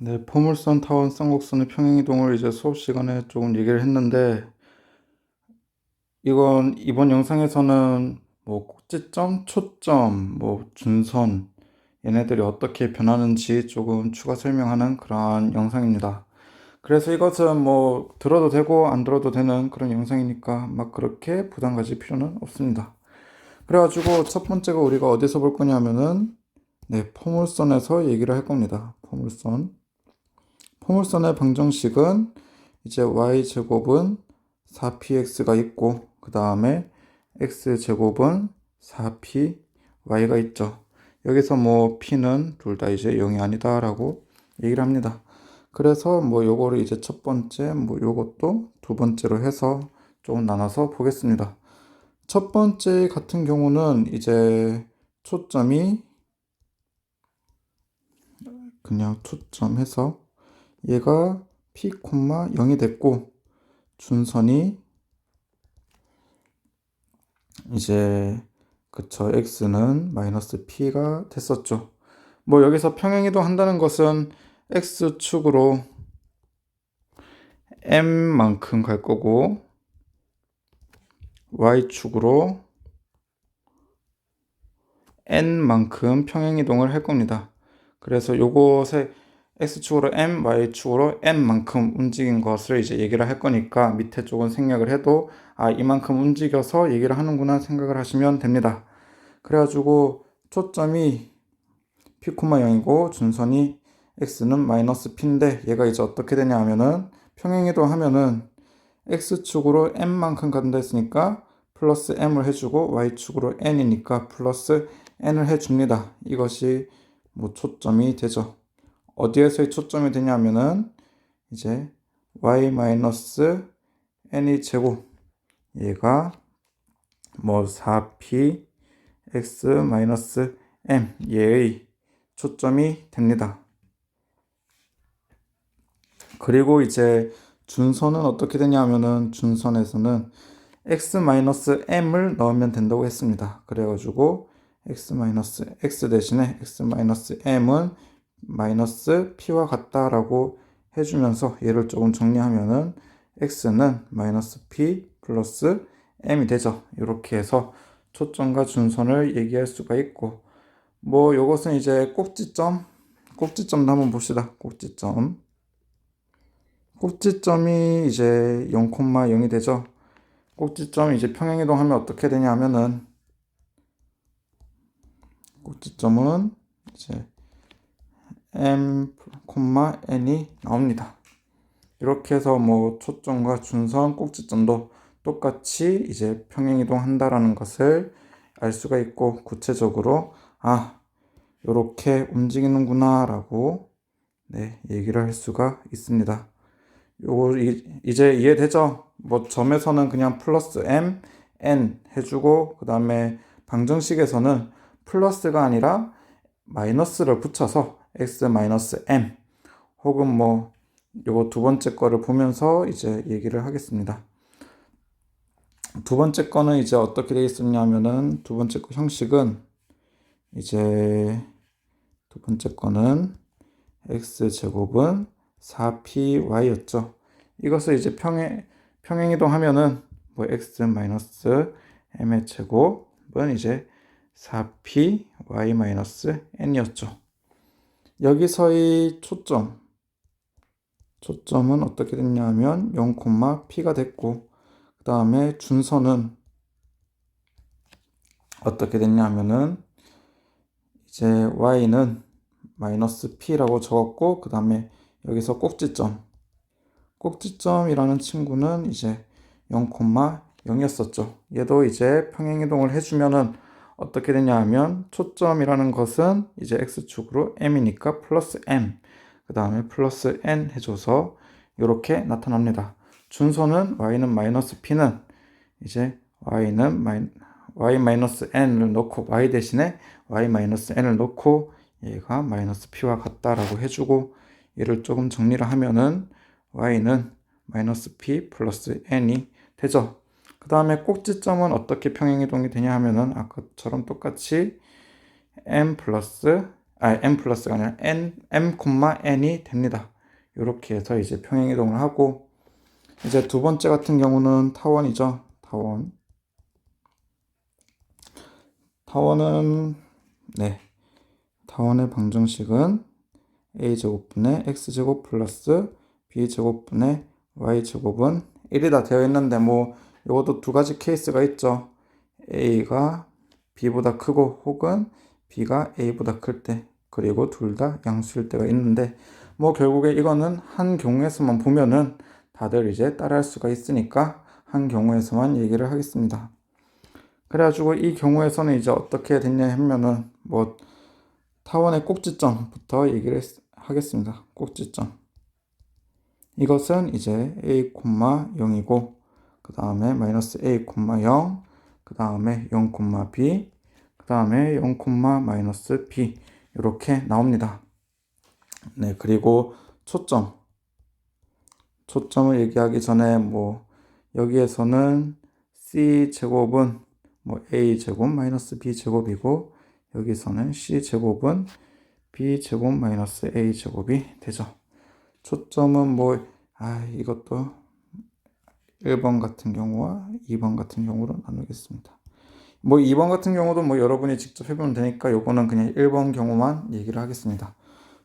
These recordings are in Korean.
네, 포물선, 타원, 쌍곡선의 평행이동을 이제 수업 시간에 조금 얘기를 했는데, 이건 이번 영상에서는 뭐 꼭지점, 초점, 뭐 준선, 얘네들이 어떻게 변하는지 조금 추가 설명하는 그러한 영상입니다. 그래서 이것은 뭐 들어도 되고 안 들어도 되는 그런 영상이니까 막 그렇게 부담 가질 필요는 없습니다. 그래가지고 첫 번째가 우리가 어디서 볼 거냐면은, 네, 포물선에서 얘기를 할 겁니다. 포물선의 방정식은 이제 y제곱은 4px가 있고, 그 다음에 x제곱은 4py가 있죠. 여기서 뭐 p는 둘 다 이제 0이 아니다 라고 얘기를 합니다. 그래서 뭐 요거를 이제 첫 번째, 뭐 요것도 두 번째로 해서 조금 나눠서 보겠습니다. 첫 번째 같은 경우는 이제 초점이 그냥 초점해서 얘가 p, 0이 됐고, 준선이 이제 그쵸, x는 마이너스 p가 됐었죠. 뭐 여기서 평행이동 한다는 것은 x축으로 m만큼 갈 거고, y축으로 n만큼 평행이동을 할 겁니다. 그래서 요것에 x축으로 m, y축으로 n만큼 움직인 것을 이제 얘기를 할 거니까 밑에 쪽은 생략을 해도 이만큼 움직여서 얘기를 하는구나 생각을 하시면 됩니다. 그래가지고 초점이 p, 0이고 준선이 x는 마이너스 p인데, 얘가 이제 어떻게 되냐 하면은 평행이동 하면은 x축으로 m만큼 간다 했으니까 플러스 m을 해주고, y축으로 n이니까 플러스 n을 해줍니다. 이것이 뭐 초점이 되죠. 어디에서의 초점이 되냐면은 이제 y 마이너스 n이 제곱, 얘가 뭐 4p x 마이너스 m, 얘의 초점이 됩니다. 그리고 이제 준선은 어떻게 되냐면은 준선에서는 x 마이너스 m을 넣으면 된다고 했습니다. 그래가지고 x 대신에 x 마이너스 m은 마이너스 p와 같다라고 해주면서 얘를 조금 정리하면은 x는 마이너스 p 플러스 m이 되죠. 이렇게 해서 초점과 준선을 얘기할 수가 있고, 뭐 요것은 이제 꼭지점도 한번 봅시다. 꼭지점이 이제 0,0이 되죠. 꼭지점이 이제 평행이동하면 어떻게 되냐면은, 꼭지점은 이제 m, n이 나옵니다. 이렇게 해서 뭐 초점과 준선, 꼭지점도 똑같이 이제 평행이동 한다라는 것을 알 수가 있고, 구체적으로 이렇게 움직이는구나 라고, 네, 얘기를 할 수가 있습니다. 요거 이제 이해되죠? 뭐 점에서는 그냥 플러스 m, n 해주고, 그 다음에 방정식에서는 플러스가 아니라 마이너스를 붙여서 x 마이너스 m, 혹은 뭐 요거 두 번째 거를 보면서 이제 얘기를 하겠습니다. 두 번째 거는 이제 어떻게 되어 있었냐면은, 두 번째 거 형식은 이제 두 번째 거는 x제곱은 4py였죠. 이것을 이제 평행이동 하면은 뭐 x 마이너스 m의 제곱은 이제 4py 마이너스 n이었죠. 여기서의 초점은 어떻게 됐냐면 0, p가 됐고, 그 다음에 준선은 어떻게 됐냐면은 이제 y는 마이너스 p라고 적었고, 그 다음에 여기서 꼭지점이라는 친구는 이제 0,0이었었죠. 얘도 이제 평행이동을 해주면은 어떻게 되냐 하면, 초점이라는 것은 이제 x축으로 m이니까 플러스 m, 그 다음에 플러스 n 해줘서 이렇게 나타납니다. 준선은 y는 마이너스 p는 이제 y 마이너스 n을 넣고, y 대신에 y 마이너스 n을 넣고, 얘가 마이너스 p와 같다라고 해주고, 얘를 조금 정리를 하면은 y는 마이너스 p 플러스 n이 되죠. 그 다음에 꼭지점은 어떻게 평행이동이 되냐 하면은 아까처럼 똑같이 n 플러스가 아니라 m, n이 됩니다. 이렇게 해서 이제 평행이동을 하고, 이제 두 번째 같은 경우는 타원이죠. 타원은, 네. 타원의 방정식은 a제곱분의 x제곱 플러스 b제곱분의 y제곱은 1이다 되어 있는데, 뭐 이것도 두 가지 케이스가 있죠. a가 b보다 크고 혹은 b가 a보다 클 때, 그리고 둘 다 양수일 때가 있는데, 뭐 결국에 이거는 한 경우에서만 보면은 다들 이제 따라할 수가 있으니까 한 경우에서만 얘기를 하겠습니다. 그래가지고 이 경우에서는 이제 어떻게 됐냐 하면은, 뭐 타원의 꼭지점부터 얘기를 하겠습니다. 꼭지점. 이것은 이제 a, 0이고, 그 다음에 마이너스 a, 0, 그 다음에 0, b, 그 다음에 0, 마이너스 b 이렇게 나옵니다. 네, 그리고 초점을 얘기하기 전에 뭐 여기에서는 c 제곱은 뭐 a 제곱 마이너스 b 제곱이고, 여기서는 c 제곱은 b 제곱 마이너스 a 제곱이 되죠. 초점은 뭐 이것도 1번 같은 경우와 2번 같은 경우로 나누겠습니다. 뭐 2번 같은 경우도 뭐 여러분이 직접 해보면 되니까 요거는 그냥 1번 경우만 얘기를 하겠습니다.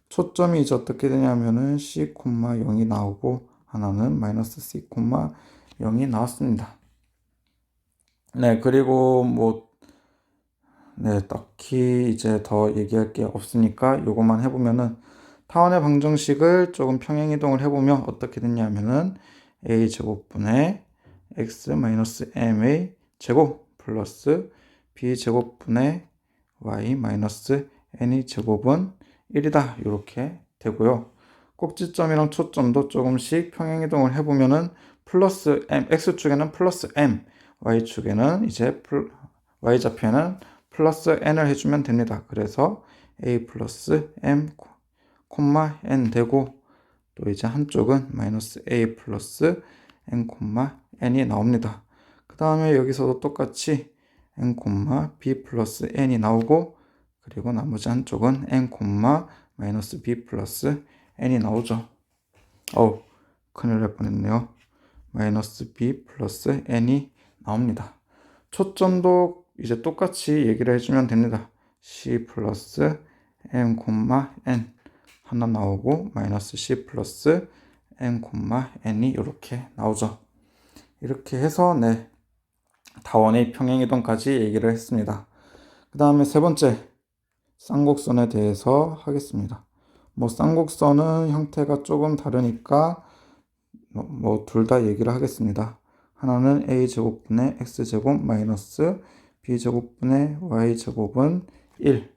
초점이 이제 어떻게 되냐면은 c, 0이 나오고, 하나는 마이너스 c, 0이 나왔습니다. 네, 그리고 뭐 네, 딱히 이제 더 얘기할 게 없으니까 요것만 해보면은, 타원의 방정식을 조금 평행이동을 해보면 어떻게 됐냐면은 a제곱분의 x-m의 제곱 플러스 b제곱분의 y-n의 제곱은 1이다 이렇게 되고요. 꼭지점이랑 초점도 조금씩 평행이동을 해보면은 플러스 m, x축에는 플러스 m, y축에는 이제 y좌표에는 플러스 n을 해주면 됩니다. 그래서 a 플러스 m, n 되고, 또 이제 한쪽은 마이너스 a 플러스 n, n이 나옵니다. 그 다음에 여기서도 똑같이 n, b 플러스 n이 나오고, 그리고 나머지 한쪽은 n, 마이너스 b 플러스 n이 나오죠. 큰일 날 뻔했네요. 마이너스 b 플러스 n이 나옵니다. 초점도 이제 똑같이 얘기를 해주면 됩니다. c 플러스 m, n 하나 나오고, 마이너스 c 플러스 m, n이 이렇게 나오죠. 이렇게 해서 네, 타원의 평행이동까지 얘기를 했습니다. 그 다음에 세 번째, 쌍곡선에 대해서 하겠습니다. 뭐 쌍곡선은 형태가 조금 다르니까 뭐 둘 다 얘기를 하겠습니다. 하나는 a제곱분의 x제곱 마이너스 b제곱분의 y제곱은 1.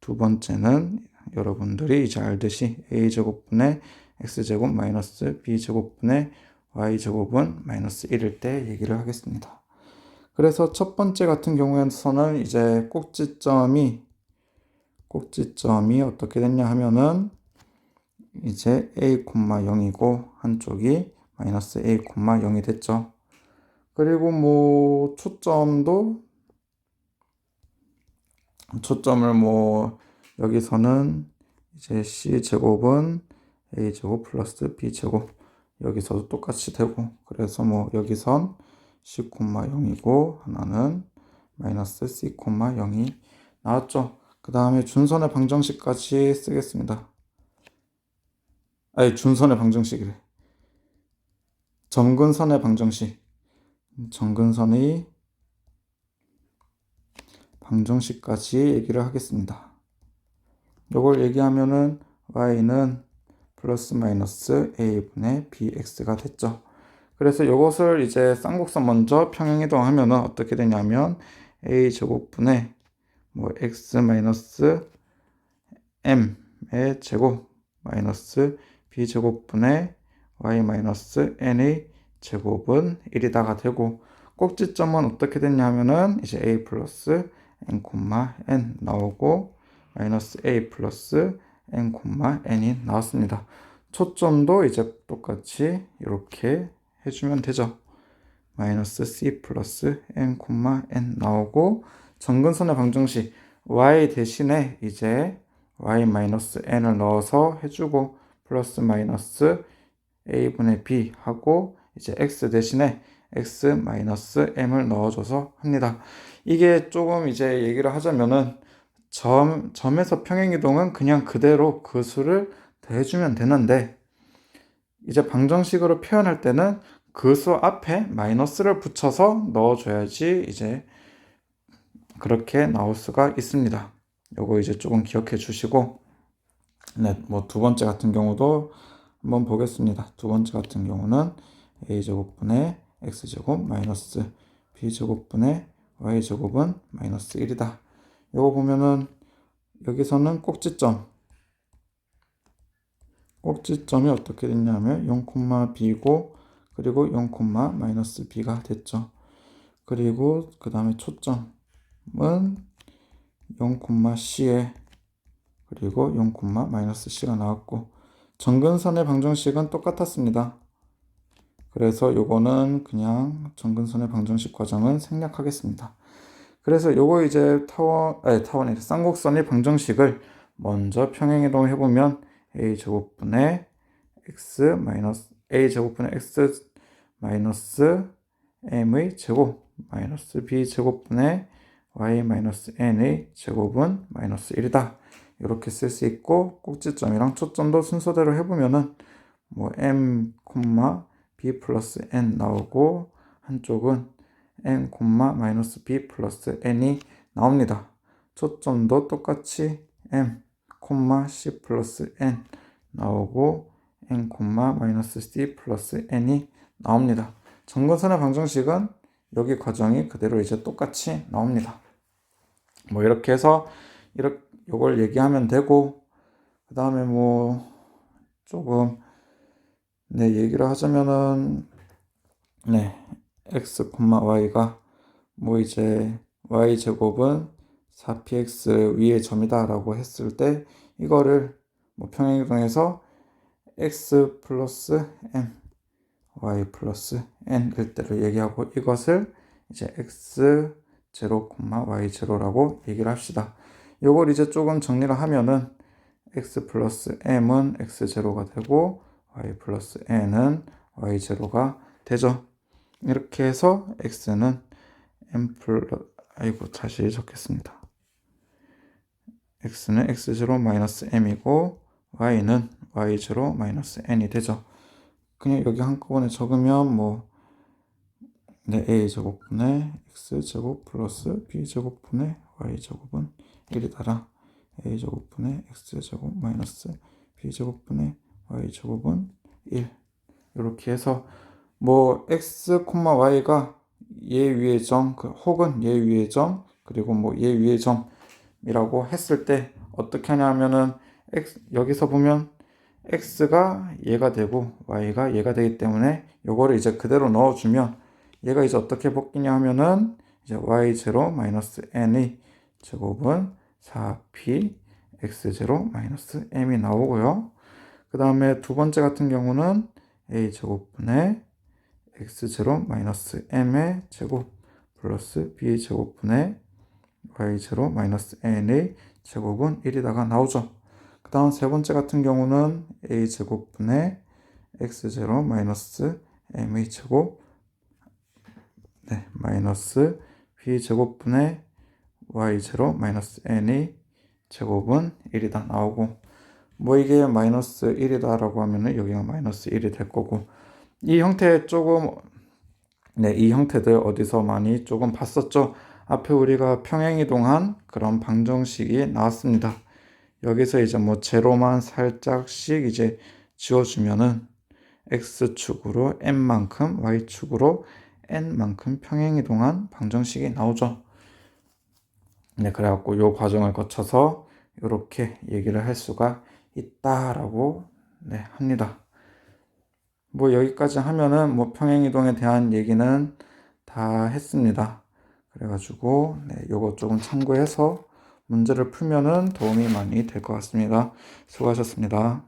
두 번째는 여러분들이 이제 알듯이 a제곱분의 x제곱 마이너스 b제곱분의 y제곱은 마이너스 1일 때 얘기를 하겠습니다. 그래서 첫 번째 같은 경우에서는 이제 꼭지점이 어떻게 됐냐 하면은 이제 a, 0이고 한쪽이 마이너스 a, 0이 됐죠. 그리고 뭐 초점을 뭐 여기서는 이제 c제곱은 a제곱 플러스 b제곱, 여기서도 똑같이 되고, 그래서 뭐 여기선 c, 0이고 하나는 마이너스 c, 0이 나왔죠. 그 다음에 준선의 방정식까지 쓰겠습니다. 준선의 방정식이래. 점근선의 방정식. 점근선의 방정식까지 얘기를 하겠습니다. 이걸 얘기하면은 y는 플러스 마이너스 a분의 bx가 됐죠. 그래서 이것을 이제 쌍곡선 먼저 평행이동하면은 어떻게 되냐면 a제곱분의 뭐 x 마이너스 m의 제곱 마이너스 b제곱분의 y 마이너스 n의 제곱은 1이다가 되고, 꼭지점은 어떻게 됐냐면은 이제 a 플러스 n, n 나오고, 마이너스 a 플러스 n, n이 나왔습니다. 초점도 이제 똑같이 이렇게 해주면 되죠. 마이너스 c 플러스 n, n 나오고, 점근선의 방정식 y 대신에 이제 y-n을 넣어서 해주고 플러스 마이너스 a분의 b 하고 이제 x 대신에 x-m을 넣어줘서 합니다. 이게 조금 이제 얘기를 하자면은 점에서 평행이동은 그냥 그대로 그 수를 더해주면 되는데 이제 방정식으로 표현할 때는 그 수 앞에 마이너스를 붙여서 넣어줘야지 이제 그렇게 나올 수가 있습니다. 요거 이제 조금 기억해 주시고, 네, 뭐 두 번째 같은 경우도 한번 보겠습니다. 두 번째 같은 경우는 a제곱분의 x제곱 마이너스 b제곱분의 y제곱은 마이너스 1이다. 요거 보면은 여기서는 꼭지점이 어떻게 됐냐면 0,b고 그리고 0,-b가 됐죠. 그리고 그 다음에 초점은 0,c에 그리고 0,-c가 나왔고 점근선의 방정식은 똑같았습니다. 그래서 요거는 그냥 점근선의 방정식 과정은 생략하겠습니다. 그래서 요거 이제 쌍곡선의 방정식을 먼저 평행이동 해보면 a제곱분의 x 마이너스 m의 제곱 마이너스 b제곱분의 y-n의 제곱은 마이너스 1이다. 이렇게 쓸 수 있고 꼭지점이랑 초점도 순서대로 해보면은 뭐 m, b 플러스 n 나오고 한쪽은 n, b 플러스 n이 나옵니다. 초점도 똑같이 m, c 플러스 n 나오고 n, c 플러스 n이 나옵니다. 점근선의 방정식은 여기 과정이 그대로 이제 똑같이 나옵니다. 뭐 이렇게 해서 요걸 얘기하면 되고, 그 다음에 뭐 조금 얘기를 하자면은 x, y가 뭐 이제 y제곱은 4px 위의 점이다 라고 했을 때 이거를 뭐 평행이동해서 x 플러스 m y 플러스 n일 때로 얘기하고 이것을 이제 x0, y0라고 얘기를 합시다. 요걸 이제 조금 정리를 하면은 x 플러스 m은 x0가 되고 y 플러스 n은 y0가 되죠. 이렇게 해서 x는 다시 적겠습니다. x는 x0 마이너스 m이고 y는 y0 마이너스 n이 되죠. 그냥 여기 한꺼번에 적으면 뭐 a제곱분의 x제곱 플러스 b제곱분의 y제곱은 1이다라 a제곱분의 x제곱 마이너스 b제곱분의 y제곱은 1 이렇게 해서 뭐 x, y가 얘 위의 점 혹은 얘 위의 점 그리고 뭐 얘 위의 점이라고 했을 때 어떻게 하냐면은 여기서 보면 x가 얘가 되고 y가 얘가 되기 때문에 요거를 이제 그대로 넣어주면 얘가 이제 어떻게 바뀌냐 하면은 이제 y0 마이너스 n의 제곱은 4p x0 마이너스 m이 나오고요. 그 다음에 두 번째 같은 경우는 a제곱분의 x0 마이너스 m의 제곱 플러스 b제곱분의 y0 마이너스 n의 제곱은 1이다가 나오죠. 그 다음 세 번째 같은 경우는 a제곱분의 x0 마이너스 m의 제곱 마이너스 b제곱분의 y0 마이너스 n의 제곱은 1이다 나오고 뭐 이게 마이너스 1이다 라고 하면은 여기가 마이너스 1이 될 거고 이 형태 조금 이 형태들 어디서 많이 조금 봤었죠. 앞에 우리가 평행이동한 그런 방정식이 나왔습니다. 여기서 이제 뭐 제로만 살짝씩 이제 지워주면은 x축으로 m만큼 y축으로 n만큼 평행이동한 방정식이 나오죠. 그래갖고 요 과정을 거쳐서 이렇게 얘기를 할 수가 있다라고 합니다. 뭐 여기까지 하면은 뭐 평행이동에 대한 얘기는 다 했습니다. 그래가지고 요거 조금 참고해서 문제를 풀면은 도움이 많이 될 것 같습니다. 수고하셨습니다.